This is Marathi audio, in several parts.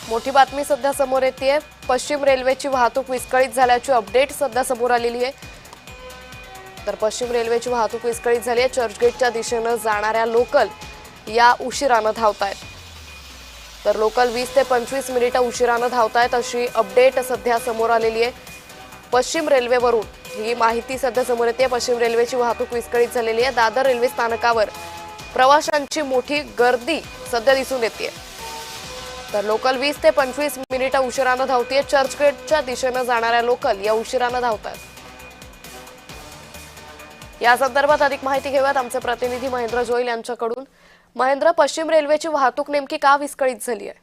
मोठी बातमी सध्या समोर येतेय। पश्चिम रेल्वेची वाहतूक विस्कळीत झाल्याची अपडेट सध्या समोर आलेली आहे। तर पश्चिम रेल्वेची वाहतूक विस्कळीत झाली आहे। चर्चगेटच्या दिशेने जाणाऱ्या लोकल या उशिराने धावतायत। तर लोकल 20 ते 25 मिनिटे उशिराने धावतायत अशी अपडेट सध्या समोर आलेली आहे। पश्चिम रेल्वेवरून ही माहिती सध्या समोर येते। पश्चिम रेल्वेची वाहतूक विस्कळीत झालेली आहे। दादर रेल्वे स्थानकावर प्रवाशांची मोठी गर्दी सध्या दिसून येते। तर लोकल 20 ते 25 मिनिटे उशिराने धावतीये। चर्चगेटच्या दिशेने जाणाऱ्या लोकल या उशिराने धावतात। या संदर्भात अधिक माहिती घेऊयात आमचे प्रतिनिधी महेंद्र जोईल यांच्याकडून। महेंद्र, पश्चिम रेल्वेची वाहतूक नेमकी का विस्कळीत झाली आहे?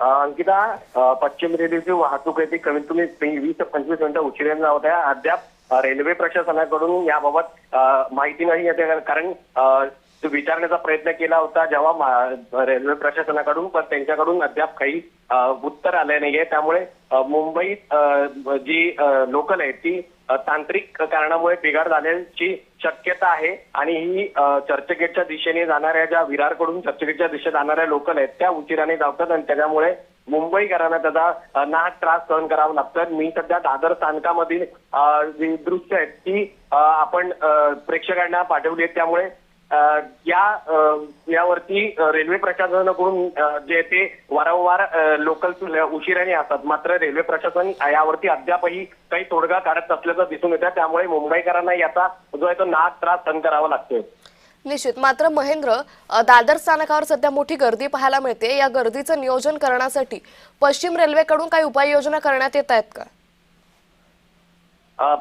अंकिता, पश्चिम रेल्वेची वाहतूक आहे ती कमीत कमी 20 ते 25 मिनिटं उशिराने धावत आहे। अद्याप रेल्वे प्रशासनाकडून याबाबत माहिती नाही येते, कारण विचारण्याचा प्रयत्न केला होता जेव्हा रेल्वे प्रशासनाकडून, पण त्यांच्याकडून अद्याप काही उत्तर आले नाहीये। त्यामुळे मुंबईत जी लोकल आहे ती तांत्रिक कारणामुळे बिघाड झाल्याची शक्यता आहे आणि ही चर्चगेटच्या दिशेने जाणाऱ्या ज्या विरारकडून चर्चगेटच्या दिशेने जाणाऱ्या लोकल आहेत त्या उशिराने धावतात आणि त्याच्यामुळे मुंबईकरांना त्याचा नाहक त्रास सहन करावा लागतो। मी सध्या दादर स्थानकामधील जी दृश्य आहेत ती आपण प्रेक्षकांना पाठवली आहेत। त्यामुळे यावरती रेल्वे प्रशासनाकडून जे ते वारंवार लोकल उशिराने असतात, मात्र रेल्वे प्रशासन यावरती अद्यापही काही तोडगा काढत नसल्याचं दिसून येतं। त्यामुळे मुंबईकरांना याचा जो आहे तो नाहक त्रास सहन करावा लागतोय। निश्चित। मात्र महेंद्र, दादर स्थानकावर सध्या मोठी गर्दी पाहायला मिळते। या गर्दीचं नियोजन करण्यासाठी पश्चिम रेल्वेकडून काही उपाययोजना करण्यात येत आहेत का?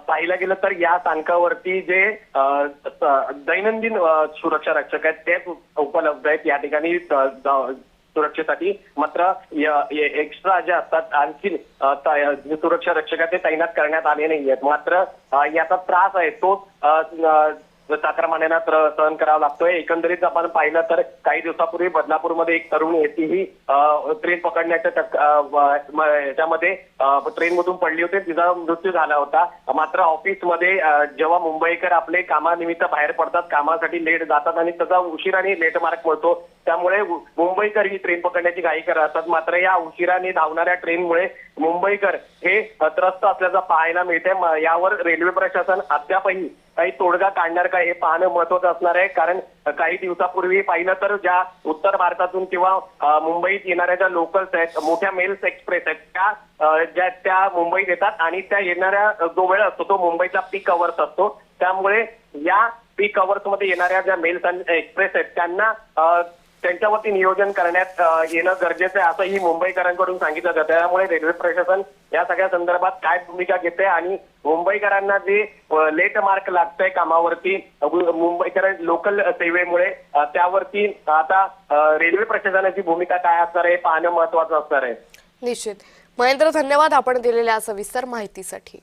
पाहिलं गेलं तर या स्थानकावरती जे दैनंदिन सुरक्षा रक्षक आहेत तेच उपलब्ध आहेत या ठिकाणी सुरक्षेसाठी। मात्र एक्स्ट्रा जे असतात आणखी सुरक्षा रक्षक आहेत ते तैनात करण्यात आले नाही आहेत। मात्र याचा त्रास आहे तो चाकरमान्यांना सहन करावा लागतोय। एकंदरीत आपण पाहिलं तर काही दिवसापूर्वी बदलापूरमध्ये एक तरुण ती ट्रेन पकडण्याच्या याच्यामध्ये ट्रेनमधून पडली होती, तिचा मृत्यू झाला होता। मात्र ऑफिसमध्ये जेव्हा मुंबईकर आपले कामानिमित्त बाहेर पडतात, कामासाठी लेट जातात आणि त्याचा उशिराने लेट मार्क मिळतो, त्यामुळे मुंबईकर ही ट्रेन पकडण्याची घाई करत असतात। मात्र या उशिराने धावणाऱ्या ट्रेनमुळे मुंबईकर हे त्रस्त असल्याचं पाहायला मिळते। यावर रेल्वे प्रशासन अद्यापही काही तोडगा काढणार का हे पाहणं महत्वाचं असणार आहे, कारण काही दिवसापूर्वी पाहिलं तर ज्या उत्तर भारतातून किंवा मुंबईत येणाऱ्या ज्या लोकल्स आहेत, मोठ्या मेल्स एक्सप्रेस आहेत, त्या मुंबईत येतात आणि त्या येणाऱ्या जो वेळ असतो तो मुंबईचा पीक अवर्स असतो। त्यामुळे या पीक अवर्स मध्ये येणाऱ्या ज्या मेल्स एक्सप्रेस आहेत त्यांच्यावरती नियोजन करण्यात येणं गरजेचं आहे असंही मुंबईकरांकडून सांगितलं जातं। त्यामुळे रेल्वे प्रशासन या सगळ्या संदर्भात काय भूमिका घेते आणि मुंबईकरांना जे लेट मार्क लागतंय कामावरती मुंबईकर लोकल सेवेमुळे त्यावरती आता रेल्वे प्रशासनाची भूमिका काय असणार आहे पाहणं महत्वाचं असणार आहे। निश्चित। महेंद्र, धन्यवाद आपण दिलेल्या सविस्तर माहितीसाठी।